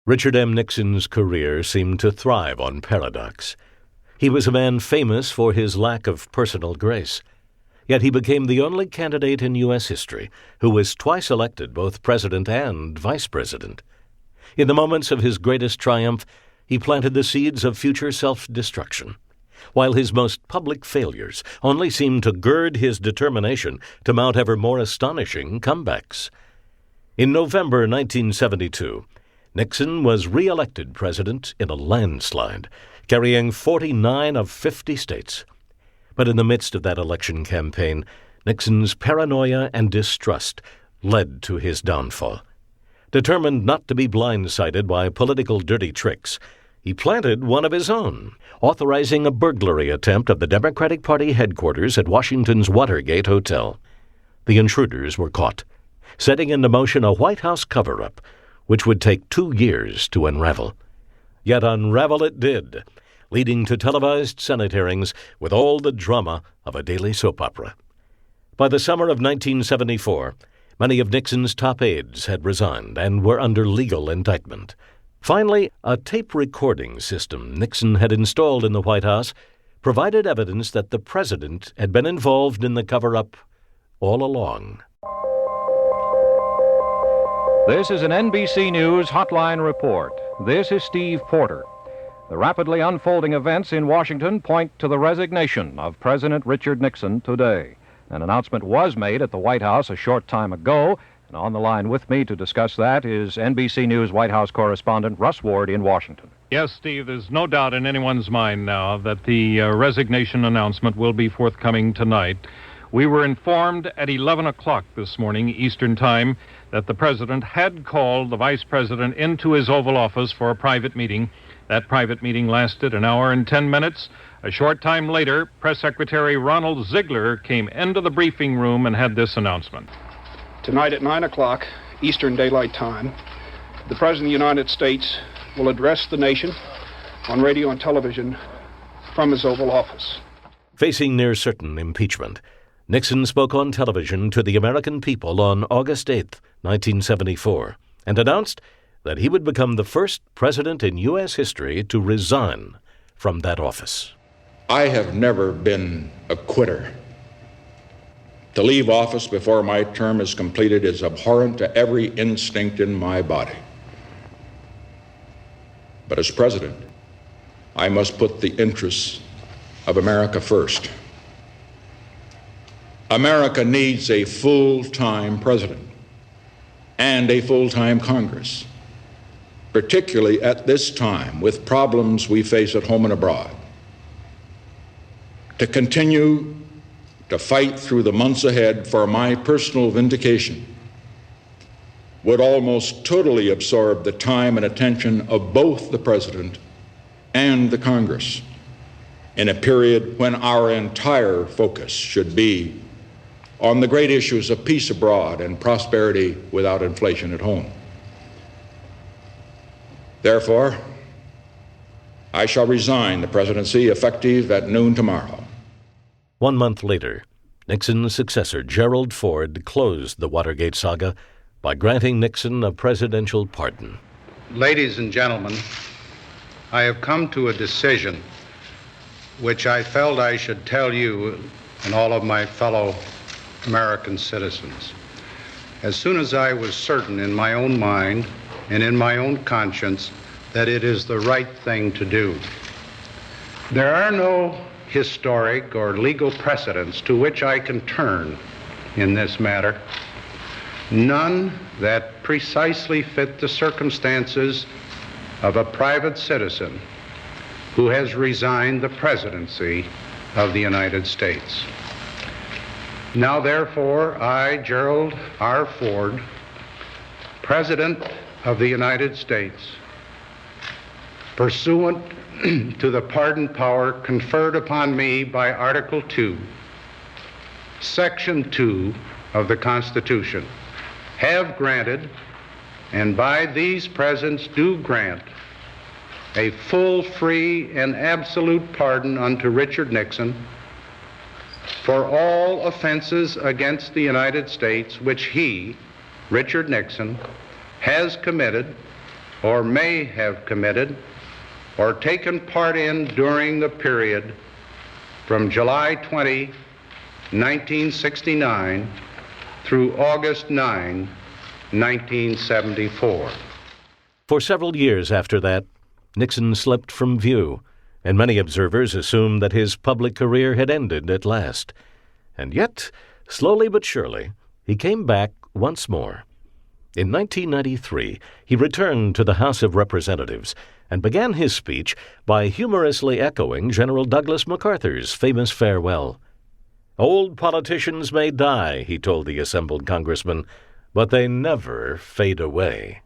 Richard M. Nixon's career seemed to thrive on paradox. He was a man famous for his lack of personal grace. Yet he became the only candidate in U.S. history who was twice elected both president and vice president. In the moments of his greatest triumph, he planted the seeds of future self-destruction, while his most public failures only seemed to gird his determination to mount ever more astonishing comebacks. In November 1972, Nixon was re-elected president in a landslide, carrying 49 of 50 states. But in the midst of that election campaign, Nixon's paranoia and distrust led to his downfall. Determined not to be blindsided by political dirty tricks, he planted one of his own, authorizing a burglary attempt of the Democratic Party headquarters at Washington's Watergate Hotel. The intruders were caught, setting into motion a White House cover-up, which would take 2 years to unravel. Yet unravel it did, leading to televised Senate hearings with all the drama of a daily soap opera. By the summer of 1974, many of Nixon's top aides had resigned and were under legal indictment. Finally, a tape recording system Nixon had installed in the White House provided evidence that the president had been involved in the cover-up all along. This is an NBC News Hotline Report. This is Steve Porter. The rapidly unfolding events in Washington point to the resignation of President Richard Nixon today. An announcement was made at the White House a short time ago, and on the line with me to discuss that is NBC News White House correspondent Russ Ward in Washington. Yes, Steve, there's no doubt in anyone's mind now that the resignation announcement will be forthcoming tonight. We were informed at 11 o'clock this morning, Eastern Time, that the president had called the vice president into his Oval Office for a private meeting. That private meeting lasted an hour and 10 minutes. A short time later, Press Secretary Ronald Ziegler came into the briefing room and had this announcement. Tonight at 9 o'clock, Eastern Daylight Time, the President of the United States will address the nation on radio and television from his Oval Office. Facing near certain impeachment, Nixon spoke on television to the American people on August 8, 1974, and announced that he would become the first president in U.S. history to resign from that office. I have never been a quitter. To leave office before my term is completed is abhorrent to every instinct in my body. But as president, I must put the interests of America first. America needs a full-time president and a full-time Congress, particularly at this time with problems we face at home and abroad. To continue to fight through the months ahead for my personal vindication would almost totally absorb the time and attention of both the President and the Congress in a period when our entire focus should be on the great issues of peace abroad and prosperity without inflation at home. Therefore, I shall resign the presidency effective at noon tomorrow. 1 month later, Nixon's successor, Gerald Ford, closed the Watergate saga by granting Nixon a presidential pardon. Ladies and gentlemen, I have come to a decision which I felt I should tell you and all of my fellow American citizens. As soon as I was certain in my own mind and in my own conscience that it is the right thing to do. There are no historic or legal precedents to which I can turn in this matter, none that precisely fit the circumstances of a private citizen who has resigned the presidency of the United States. Now, therefore, I, Gerald R. Ford, President of the United States, pursuant to the pardon power conferred upon me by Article 2, Section 2 of the Constitution, have granted, and by these presents do grant, a full, free, and absolute pardon unto Richard Nixon for all offenses against the United States which he, Richard Nixon, has committed or may have committed or taken part in during the period from July 20, 1969 through August 9, 1974. For several years after that, Nixon slipped from view, and many observers assumed that his public career had ended at last. And yet, slowly but surely, he came back once more. In 1993, he returned to the House of Representatives and began his speech by humorously echoing General Douglas MacArthur's famous farewell. "Old politicians may die," he told the assembled congressmen, "but they never fade away."